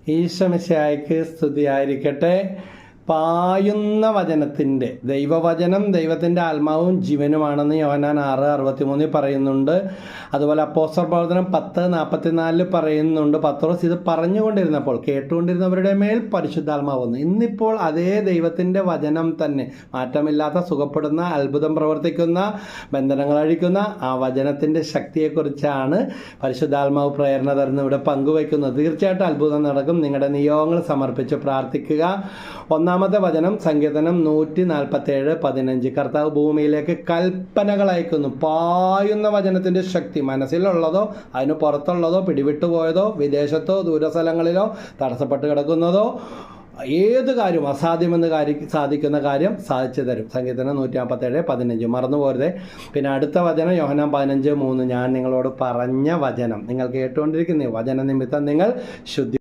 ഈശോമിശിഹായ്ക്ക് സ്തുതിയായിരിക്കട്ടെ. പായുന്ന വചനത്തിൻ്റെ ദൈവവചനം ദൈവത്തിൻ്റെ ആത്മാവും ജീവനുമാണെന്ന് യോഹന്നാൻ 6:63 പറയുന്നുണ്ട്. അതുപോലെ അപ്പോസ്തല പ്രവർത്തനം 10:44 പറയുന്നുണ്ട്. പത്രോസ് ഇത് പറഞ്ഞുകൊണ്ടിരുന്നപ്പോൾ കേട്ടുകൊണ്ടിരുന്നവരുടെ മേൽ പരിശുദ്ധാത്മാവ് വന്നു. ഇന്നിപ്പോൾ അതേ ദൈവത്തിൻ്റെ വചനം തന്നെ, മാറ്റമില്ലാത്ത, സുഖപ്പെടുന്ന, അത്ഭുതം പ്രവർത്തിക്കുന്ന, ബന്ധനങ്ങൾ അഴിക്കുന്ന ആ വചനത്തിൻ്റെ ശക്തിയെക്കുറിച്ചാണ് പരിശുദ്ധാത്മാവ് പ്രേരണ തരുന്ന ഇവിടെ പങ്കുവയ്ക്കുന്നത്. തീർച്ചയായിട്ടും അത്ഭുതം നടക്കും. നിങ്ങളുടെ നിയോഗങ്ങൾ സമർപ്പിച്ച് പ്രാർത്ഥിക്കുക. ഒന്നാമത്തെ വചനം സങ്കീർത്തനം 147:15. കർത്താവ് ഭൂമിയിലേക്ക് കൽപ്പനകൾ അയക്കുന്നു. പായുന്ന വചനത്തിൻ്റെ ശക്തി മനസ്സിലുള്ളതോ അതിന് പുറത്തുള്ളതോ പിടിവിട്ടുപോയതോ വിദേശത്തോ ദൂരസ്ഥലങ്ങളിലോ തടസ്സപ്പെട്ട് കിടക്കുന്നതോ ഏത് കാര്യവും അസാധ്യമെന്ന് സാധിക്കുന്ന കാര്യം സാധിച്ചു തരും. സങ്കീർത്തനം 147:15 മറന്നു പോരുതേ. പിന്നെ അടുത്ത വചനം യോഹന്നാൻ 15:3. ഞാൻ നിങ്ങളോട് പറഞ്ഞ വചനം നിങ്ങൾ കേട്ടുകൊണ്ടിരിക്കുന്ന വചന നിമിത്തം നിങ്ങൾ ശുദ്ധി